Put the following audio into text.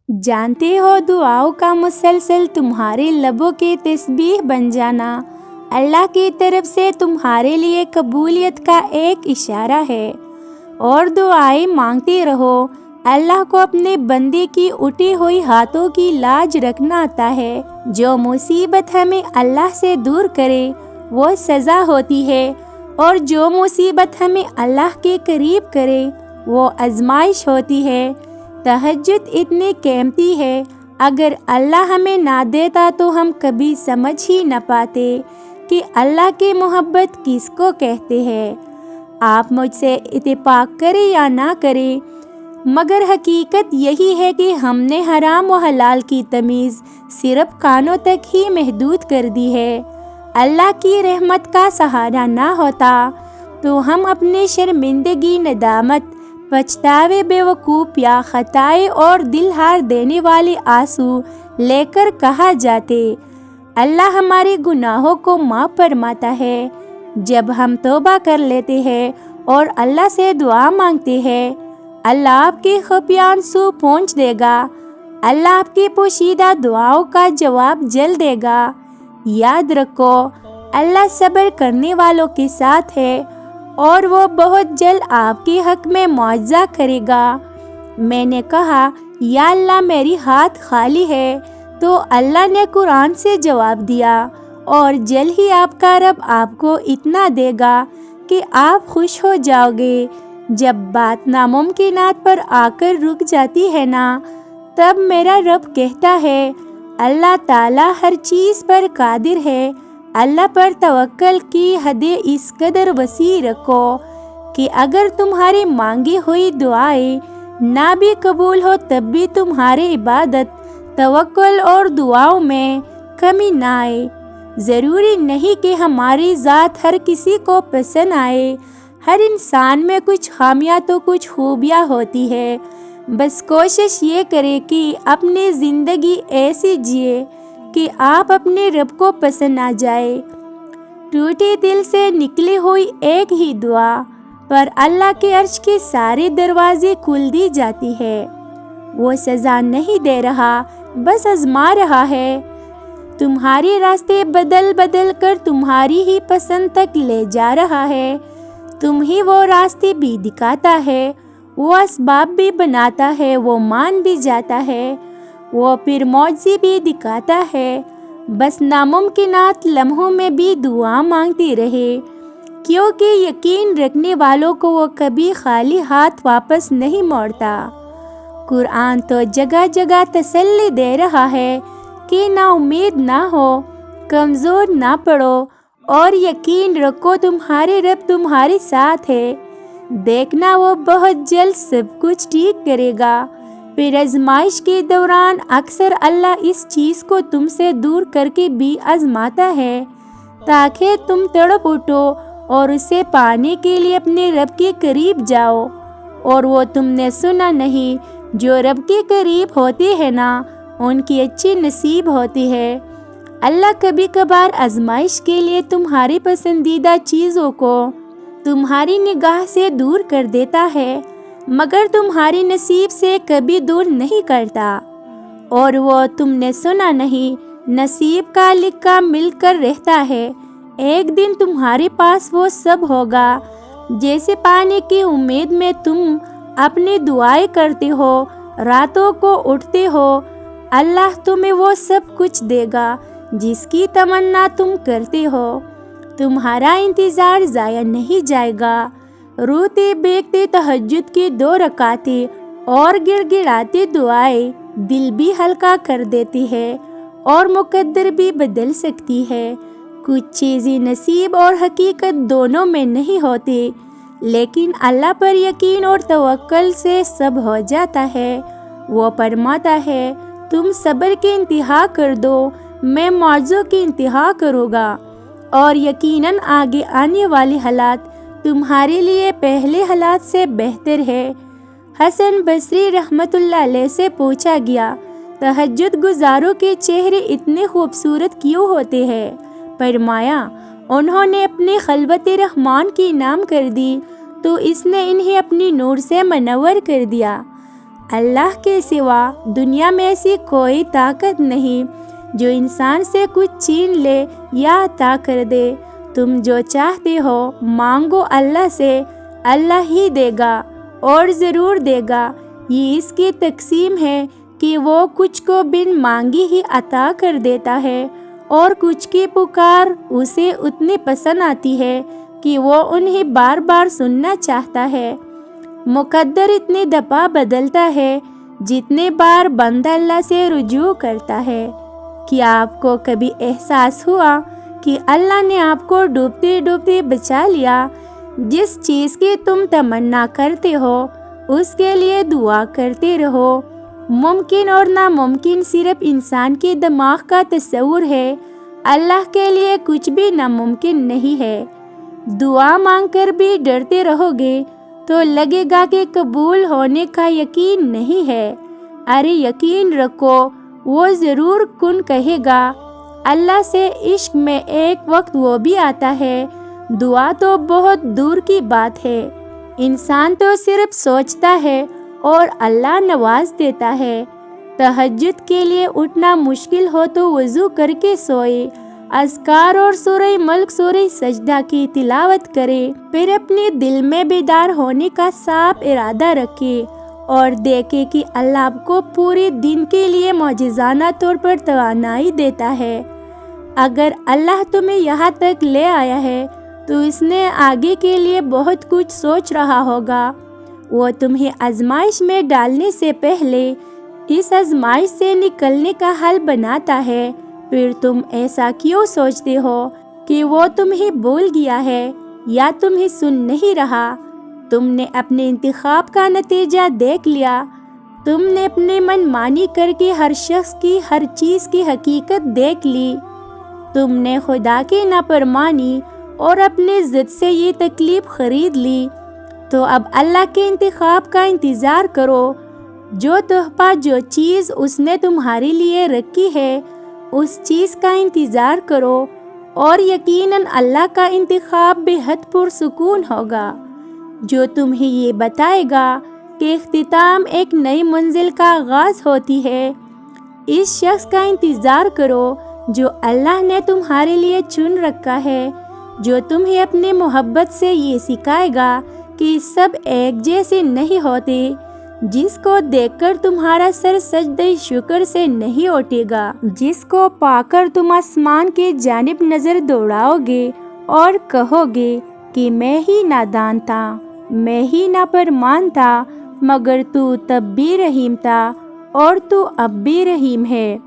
جانتے ہو دعاؤں کا مسلسل تمہارے لبوں کے تسبیح بن جانا اللہ کی طرف سے تمہارے لیے قبولیت کا ایک اشارہ ہے۔ اور دعائیں مانگتے رہو۔ اللہ کو اپنے بندے کی اٹھی ہوئی ہاتھوں کی لاج رکھنا آتا ہے۔ جو مصیبت ہمیں اللہ سے دور کرے وہ سزا ہوتی ہے، اور جو مصیبت ہمیں اللہ کے قریب کرے وہ آزمائش ہوتی ہے۔ تہجد اتنی قیمتی ہے، اگر اللہ ہمیں نہ دیتا تو ہم کبھی سمجھ ہی نہ پاتے کہ اللہ کی محبت کس کو کہتے ہیں۔ آپ مجھ سے اتفاق کریں یا نہ کریں، مگر حقیقت یہی ہے کہ ہم نے حرام و حلال کی تمیز صرف کانوں تک ہی محدود کر دی ہے۔ اللہ کی رحمت کا سہارا نہ ہوتا تو ہم اپنے شرمندگی، ندامت، پچھتاوے، بیوقوف یا خطائے اور دل ہار دینے والے آنسو لے کر کہاں جاتے۔ اللہ ہمارے گناہوں کو معاف فرماتا ہے جب ہم توبہ کر لیتے ہیں اور اللہ سے دعا مانگتے ہیں۔ اللہ آپ کے خفیہ آنسو پہنچ دے گا۔ اللہ آپ کی پوشیدہ دعاؤں کا جواب جلد دے گا۔ یاد رکھو، اللہ صبر کرنے والوں کے ساتھ ہے اور وہ بہت جلد آپ کے حق میں معجزہ کرے گا۔ میں نے کہا، یا اللہ میری ہاتھ خالی ہے، تو اللہ نے قرآن سے جواب دیا، اور جلد ہی آپ کا رب آپ کو اتنا دے گا کہ آپ خوش ہو جاؤ گے۔ جب بات ناممکنات پر آ کر رک جاتی ہے نا، تب میرا رب کہتا ہے، اللہ تعالیٰ ہر چیز پر قادر ہے۔ اللہ پر توکل کی حدیں اس قدر وسیع رکھو کہ اگر تمہاری مانگی ہوئی دعائیں نہ بھی قبول ہو تب بھی تمہاری عبادت، توکل اور دعاؤں میں کمی نہ آئے۔ ضروری نہیں کہ ہماری ذات ہر کسی کو پسند آئے۔ ہر انسان میں کچھ خامیاں تو کچھ خوبیاں ہوتی ہے۔ بس کوشش یہ کرے کہ اپنی زندگی ایسی جیے کہ آپ اپنے رب کو پسند آ جائے۔ ٹوٹے دل سے نکلی ہوئی ایک ہی دعا پر اللہ کے عرش کے سارے دروازے کھول دی جاتی ہے۔ وہ سزا نہیں دے رہا، بس آزما رہا ہے۔ تمہارے راستے بدل بدل کر تمہاری ہی پسند تک لے جا رہا ہے۔ تم ہی وہ راستے بھی دکھاتا ہے، وہ اسباب بھی بناتا ہے، وہ مان بھی جاتا ہے، وہ پھر معجزے بھی دکھاتا ہے۔ بس ناممکنات لمحوں میں بھی دعا مانگتے رہے، کیونکہ یقین رکھنے والوں کو وہ کبھی خالی ہاتھ واپس نہیں موڑتا۔ قرآن تو جگہ جگہ تسلی دے رہا ہے کہ نا امید نہ ہو، کمزور نہ پڑو، اور یقین رکھو تمہارے رب تمہارے ساتھ ہے۔ دیکھنا وہ بہت جلد سب کچھ ٹھیک کرے گا۔ پھر آزمائش کے دوران اکثر اللہ اس چیز کو تم سے دور کر کے بھی آزماتا ہے تاکہ تم تڑپ اٹھو اور اسے پانے کے لیے اپنے رب کے قریب جاؤ۔ اور وہ تم نے سنا نہیں، جو رب کے قریب ہوتے ہیں نا، ان کی اچھی نصیب ہوتی ہے۔ اللہ کبھی کبھار آزمائش کے لیے تمہاری پسندیدہ چیزوں کو تمہاری نگاہ سے دور کر دیتا ہے، مگر تمہاری نصیب سے کبھی دور نہیں کرتا۔ اور وہ تم نے سنا نہیں، نصیب کا لکھا مل کر رہتا ہے۔ ایک دن تمہارے پاس وہ سب ہوگا جیسے پانے کی امید میں تم اپنی دعائیں کرتے ہو، راتوں کو اٹھتے ہو۔ اللہ تمہیں وہ سب کچھ دے گا جس کی تمنا تم کرتے ہو۔ تمہارا انتظار ضائع نہیں جائے گا۔ روتے بیگتے تہجد کی 2 رکعتیں اور گڑ گڑاتی دعائیں دل بھی ہلکا کر دیتی ہے اور مقدر بھی بدل سکتی ہے۔ کچھ چیزیں نصیب اور حقیقت دونوں میں نہیں ہوتی، لیکن اللہ پر یقین اور توکل سے سب ہو جاتا ہے۔ وہ فرماتا ہے، تم صبر کی انتہا کر دو، میں معجزوں کی انتہا کروں گا، اور یقیناً آگے آنے والے حالات تمہارے لیے پہلے حالات سے بہتر ہے۔ حسن بصری رحمۃ اللہ علیہ سے پوچھا گیا، تہجد گزاروں کے چہرے اتنے خوبصورت کیوں ہوتے ہیں؟ فرمایا، انہوں نے اپنی خلوت رحمان کی نام کر دی تو اس نے انہیں اپنی نور سے منور کر دیا۔ اللہ کے سوا دنیا میں ایسی کوئی طاقت نہیں جو انسان سے کچھ چھین لے یا عطا کر دے۔ تم جو چاہتے ہو مانگو اللہ سے، اللہ ہی دے گا اور ضرور دے گا۔ یہ اس کی تقسیم ہے کہ وہ کچھ کو بن مانگی ہی عطا کر دیتا ہے، اور کچھ کی پکار اسے اتنی پسند آتی ہے کہ وہ انہیں بار بار سننا چاہتا ہے۔ مقدر اتنی دفعہ بدلتا ہے جتنے بار بندہ اللہ سے رجوع کرتا ہے۔ کیا آپ کو کبھی احساس ہوا کہ اللہ نے آپ کو ڈوبتے ڈوبتے بچا لیا؟ جس چیز کی تم تمنا کرتے ہو اس کے لیے دعا کرتے رہو۔ ممکن اور ناممکن صرف انسان کے دماغ کا تصور ہے، اللہ کے لیے کچھ بھی ناممکن نہیں ہے۔ دعا مانگ کر بھی ڈرتے رہو گے تو لگے گا کہ قبول ہونے کا یقین نہیں ہے۔ ارے یقین رکھو، وہ ضرور کن کہے گا۔ اللہ سے عشق میں ایک وقت وہ بھی آتا ہے، دعا تو بہت دور کی بات ہے۔ انسان تو صرف سوچتا ہے اور اللہ نواز دیتا ہے۔ تہجد کے لیے اٹھنا مشکل ہو تو وضو کر کے سوئے، اذکار اور سورہ ملک سورہ سجدہ کی تلاوت کرے، پھر اپنے دل میں بیدار ہونے کا صاف ارادہ رکھے اور دیکھے کہ اللہ آپ کو پورے دن کے لیے معجزانہ طور پر توانائی دیتا ہے۔ اگر اللہ تمہیں یہاں تک لے آیا ہے تو اس نے آگے کے لیے بہت کچھ سوچ رہا ہوگا۔ وہ تمہیں آزمائش میں ڈالنے سے پہلے اس آزمائش سے نکلنے کا حل بناتا ہے۔ پھر تم ایسا کیوں سوچتے ہو کہ وہ تمہیں بھول گیا ہے یا تمہیں سن نہیں رہا؟ تم نے اپنے انتخاب کا نتیجہ دیکھ لیا۔ تم نے اپنے من مانی کر کے ہر شخص کی ہر چیز کی حقیقت دیکھ لی۔ تم نے خدا کی نافرمانی اور اپنے ضد سے یہ تکلیف خرید لی۔ تو اب اللہ کے انتخاب کا انتظار کرو۔ جو تحفہ، جو چیز اس نے تمہارے لیے رکھی ہے، اس چیز کا انتظار کرو، اور یقیناً اللہ کا انتخاب بے حد پرسکون ہوگا، جو تمہیں یہ بتائے گا کہ اختتام ایک نئی منزل کا آغاز ہوتی ہے۔ اس شخص کا انتظار کرو جو اللہ نے تمہارے لیے چن رکھا ہے، جو تمہیں اپنی محبت سے یہ سکھائے گا کہ سب ایک جیسے نہیں ہوتے، جس کو دیکھ کر تمہارا سر سجدہ شکر سے نہیں اٹھے گا، جس کو پا کر تم آسمان کی جانب نظر دوڑاؤ گے اور کہو گے کہ میں ہی نادان تھا، میں ہی نافرمان تھا، مگر تو تب بھی رحیم تھا اور تو اب بھی رحیم ہے۔